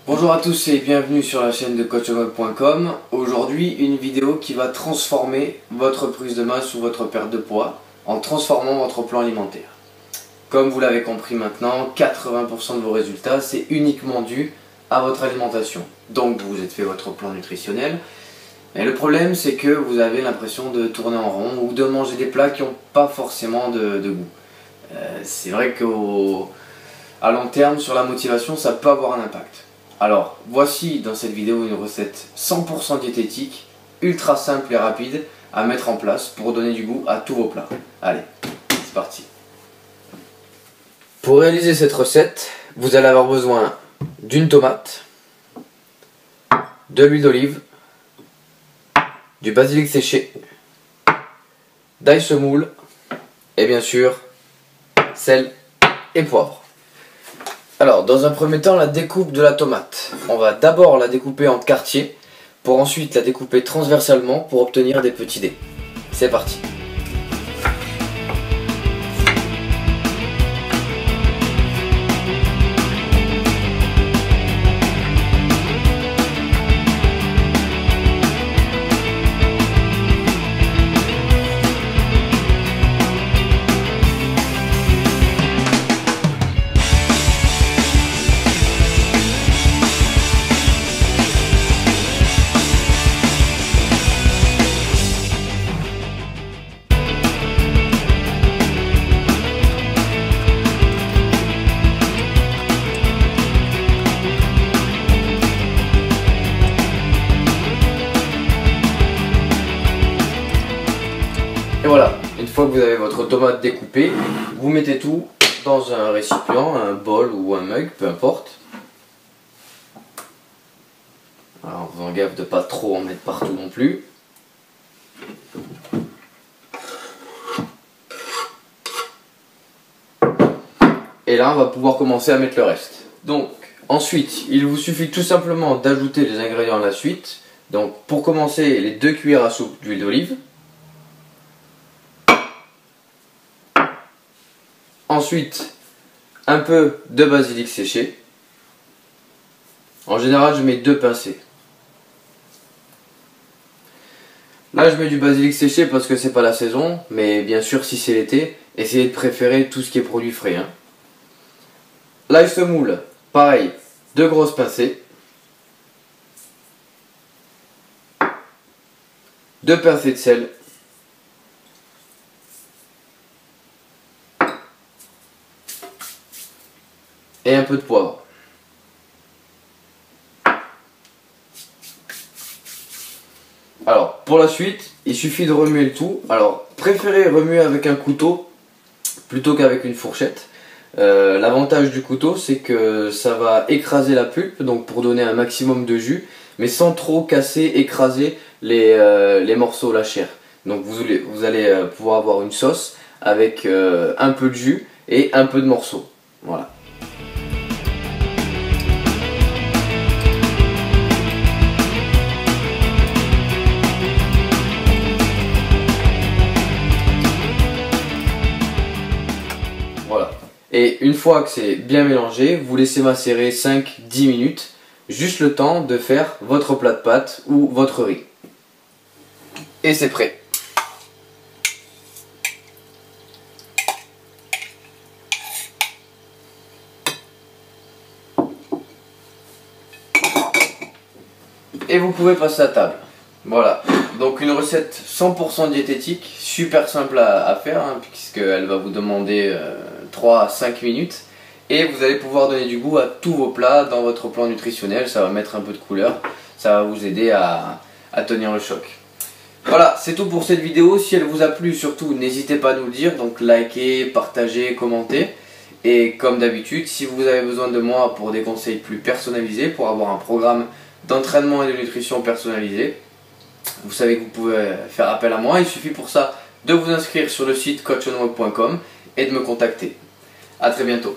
Bonjour à tous et bienvenue sur la chaîne de coachonweb.com. Aujourd'hui, une vidéo qui va transformer votre prise de masse ou votre perte de poids en transformant votre plan alimentaire. Comme vous l'avez compris maintenant, 80% de vos résultats, c'est uniquement dû à votre alimentation. Donc vous vous êtes fait votre plan nutritionnel. Et le problème, c'est que vous avez l'impression de tourner en rond ou de manger des plats qui n'ont pas forcément de goût. C'est vrai qu'à long terme, sur la motivation, ça peut avoir un impact. Alors, voici dans cette vidéo une recette 100% diététique, ultra simple et rapide à mettre en place pour donner du goût à tous vos plats. Allez, c'est parti. Pour réaliser cette recette, vous allez avoir besoin d'une tomate, de l'huile d'olive, du basilic séché, d'ail semoule et bien sûr sel et poivre. Alors, dans un premier temps, la découpe de la tomate. On va d'abord la découper en quartiers, pour ensuite la découper transversalement pour obtenir des petits dés. C'est parti. Et voilà, une fois que vous avez votre tomate découpée, vous mettez tout dans un récipient, un bol ou un mug, peu importe. Alors, en faisant gaffe de pas trop en mettre partout non plus. Et là, on va pouvoir commencer à mettre le reste. Donc, ensuite, il vous suffit tout simplement d'ajouter les ingrédients à la suite. Donc, pour commencer, les 2 cuillères à soupe d'huile d'olive. Ensuite, un peu de basilic séché. En général, je mets 2 pincées. Là, je mets du basilic séché parce que c'est pas la saison, mais bien sûr, si c'est l'été, essayez de préférer tout ce qui est produit frais. L'ail semoule, pareil, 2 grosses pincées. 2 pincées de sel. Et un peu de poivre. Alors, pour la suite, il suffit de remuer le tout. Alors, préférez remuer avec un couteau plutôt qu'avec une fourchette. L'avantage du couteau, c'est que ça va écraser la pulpe, donc pour donner un maximum de jus, mais sans trop casser, écraser les morceaux, la chair. Donc vous allez pouvoir avoir une sauce avec un peu de jus et un peu de morceaux. Voilà. Voilà. Et une fois que c'est bien mélangé, vous laissez macérer 5-10 minutes, juste le temps de faire votre plat de pâtes ou votre riz. Et c'est prêt. Et vous pouvez passer à table. Voilà, donc une recette 100% diététique, super simple à faire, puisqu'elle va vous demander 3 à 5 minutes. Et vous allez pouvoir donner du goût à tous vos plats dans votre plan nutritionnel, ça va mettre un peu de couleur, ça va vous aider à tenir le choc. Voilà, c'est tout pour cette vidéo. Si elle vous a plu, surtout n'hésitez pas à nous le dire, donc likez, partagez, commentez. Et comme d'habitude, si vous avez besoin de moi pour des conseils plus personnalisés, pour avoir un programme d'entraînement et de nutrition personnalisé, vous savez que vous pouvez faire appel à moi. Il suffit pour ça de vous inscrire sur le site coachonweb.com et de me contacter. A très bientôt.